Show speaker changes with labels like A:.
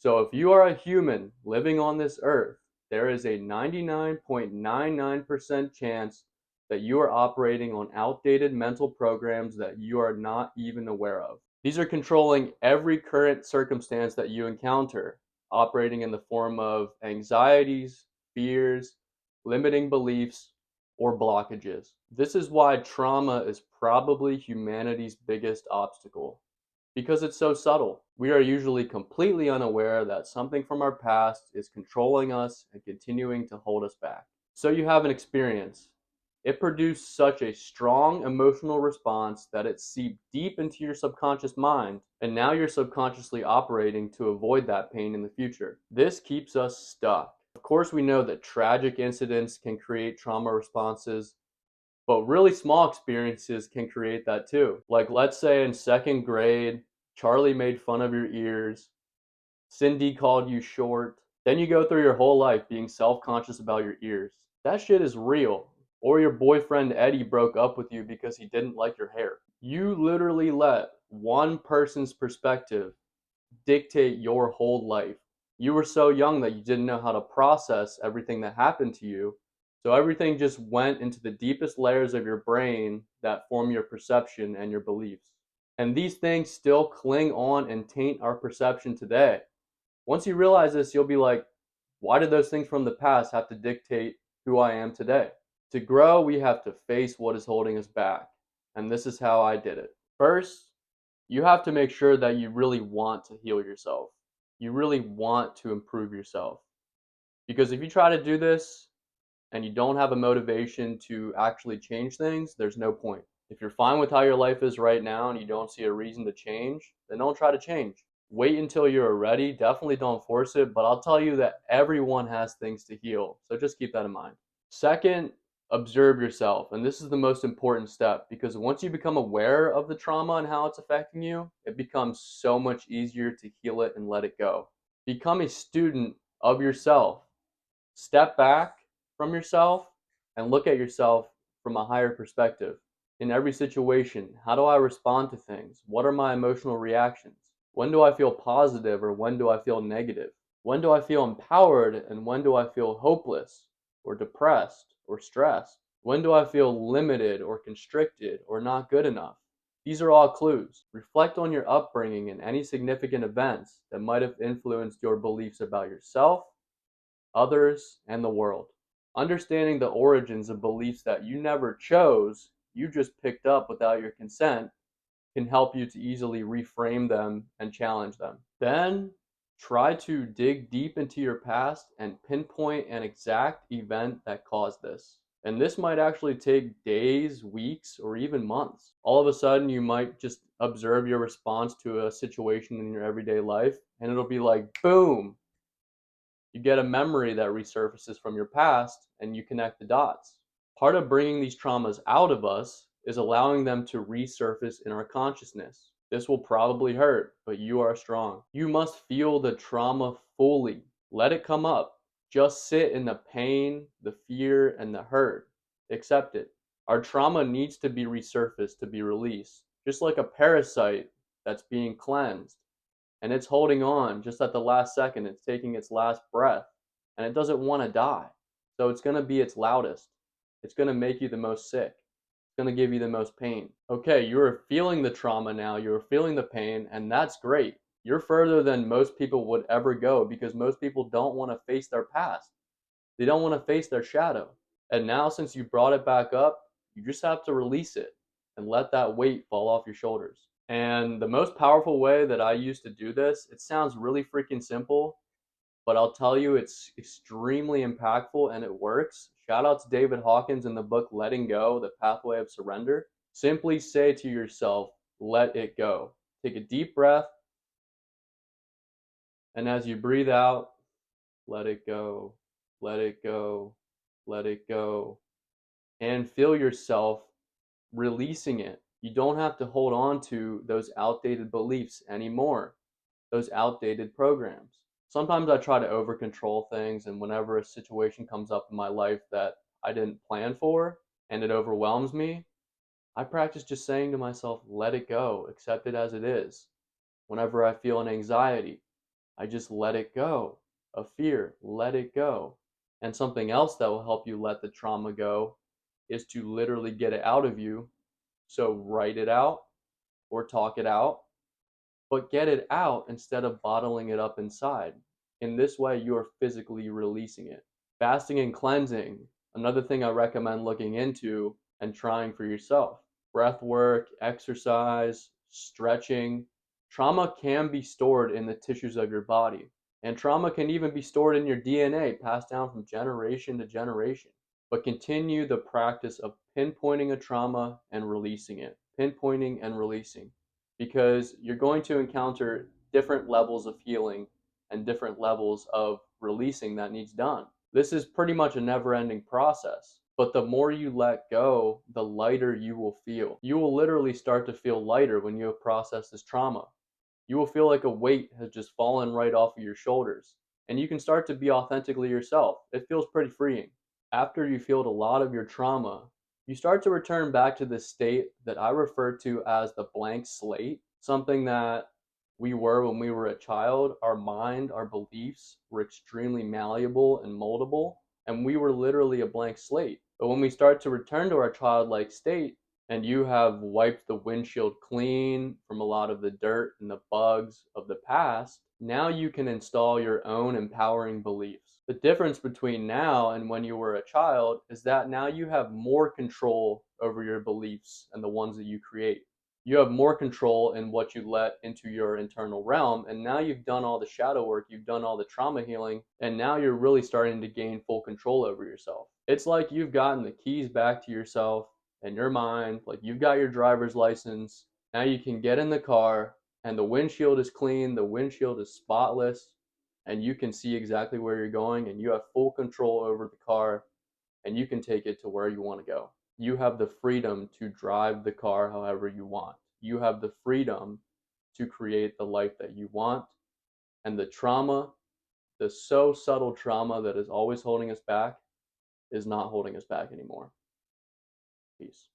A: So if you are a human living on this earth, there is a 99.99% chance that you are operating on outdated mental programs that you are not even aware of. These are controlling every current circumstance that you encounter, operating in the form of anxieties, fears, limiting beliefs, or blockages. This is why trauma is probably humanity's biggest obstacle. Because it's so subtle. We are usually completely unaware that something from our past is controlling us and continuing to hold us back. So you have an experience. It produced such a strong emotional response that it seeped deep into your subconscious mind, and now you're subconsciously operating to avoid that pain in the future. This keeps us stuck. Of course, we know that tragic incidents can create trauma responses, but really small experiences can create that too. Like, let's say in second grade, Charlie made fun of your ears, Cindy called you short. Then you go through your whole life being self conscious about your ears. That shit is real. Or your boyfriend Eddie broke up with you because he didn't like your hair. You literally let one person's perspective dictate your whole life. You were so young that you didn't know how to process everything that happened to you. So everything just went into the deepest layers of your brain that form your perception and your beliefs. And these things still cling on and taint our perception today. Once you realize this, you'll be like, why did those things from the past have to dictate who I am today? To grow, we have to face what is holding us back. And this is how I did it. First, you have to make sure that you really want to heal yourself. You really want to improve yourself. Because if you try to do this and you don't have a motivation to actually change things, there's no point. If you're fine with how your life is right now and you don't see a reason to change, then don't try to change. Wait until you're ready. Definitely don't force it, but I'll tell you that everyone has things to heal. So just keep that in mind. Second, observe yourself. And this is the most important step because once you become aware of the trauma and how it's affecting you, it becomes so much easier to heal it and let it go. Become a student of yourself. Step back from yourself and look at yourself from a higher perspective. In every situation, how do I respond to things? What are my emotional reactions? When do I feel positive or when do I feel negative? When do I feel empowered and when do I feel hopeless or depressed or stressed? When do I feel limited or constricted or not good enough? These are all clues. Reflect on your upbringing and any significant events that might have influenced your beliefs about yourself, others, and the world. Understanding the origins of beliefs that you never chose, you just picked up without your consent, can help you to easily reframe them and challenge them. Then try to dig deep into your past and pinpoint an exact event that caused this. And this might actually take days, weeks, or even months. All of a sudden, you might just observe your response to a situation in your everyday life, and it'll be like, boom, you get a memory that resurfaces from your past and you connect the dots. Part of bringing these traumas out of us is allowing them to resurface in our consciousness. This will probably hurt, but you are strong. You must feel the trauma fully. Let it come up. Just sit in the pain, the fear, and the hurt. Accept it. Our trauma needs to be resurfaced to be released, just like a parasite that's being cleansed and it's holding on just at the last second. It's taking its last breath and it doesn't want to die. So it's going to be its loudest. It's going to make you the most sick. It's going to give you the most pain. Okay, you're feeling the trauma now. You're feeling the pain, and that's great. You're further than most people would ever go because most people don't want to face their past. They don't want to face their shadow. And now, since you brought it back up, you just have to release it and let that weight fall off your shoulders. And the most powerful way that I used to do this, it sounds really freaking simple, but I'll tell you it's extremely impactful and it works. Shout out to David Hawkins in the book Letting Go, The Pathway of Surrender. Simply say to yourself, let it go. Take a deep breath, and as you breathe out, let it go, let it go, let it go, and feel yourself releasing it. You don't have to hold on to those outdated beliefs anymore, those outdated programs. Sometimes I try to over control things, and whenever a situation comes up in my life that I didn't plan for and it overwhelms me, I practice just saying to myself, let it go, accept it as it is. Whenever I feel an anxiety, I just let it go. A fear, let it go. And something else that will help you let the trauma go is to literally get it out of you. So write it out or talk it out, but get it out instead of bottling it up inside. In this way, you are physically releasing it. Fasting and cleansing, another thing I recommend looking into and trying for yourself. Breath work, exercise, stretching. Trauma can be stored in the tissues of your body, and trauma can even be stored in your DNA, passed down from generation to generation. But continue the practice of pinpointing a trauma and releasing it, pinpointing and releasing, because you're going to encounter different levels of healing and different levels of releasing that needs done. This is pretty much a never ending process. But the more you let go, the lighter you will feel. You will literally start to feel lighter when you have processed this trauma. You will feel like a weight has just fallen right off of your shoulders. And you can start to be authentically yourself. It feels pretty freeing. After you've healed a lot of your trauma, you start to return back to this state that I refer to as the blank slate, something that we were when we were a child. Our mind, our beliefs were extremely malleable and moldable, and we were literally a blank slate. But when we start to return to our childlike state, and you have wiped the windshield clean from a lot of the dirt and the bugs of the past, now you can install your own empowering beliefs. The difference between now and when you were a child is that now you have more control over your beliefs and the ones that you create. You have more control in what you let into your internal realm, and now you've done all the shadow work, you've done all the trauma healing, and now you're really starting to gain full control over yourself. It's like you've gotten the keys back to yourself and your mind, like you've got your driver's license. Now you can get in the car and the windshield is clean, the windshield is spotless, and you can see exactly where you're going and you have full control over the car and you can take it to where you want to go. You have the freedom to drive the car however you want. You have the freedom to create the life that you want. And the trauma, the so subtle trauma that is always holding us back, is not holding us back anymore. Peace.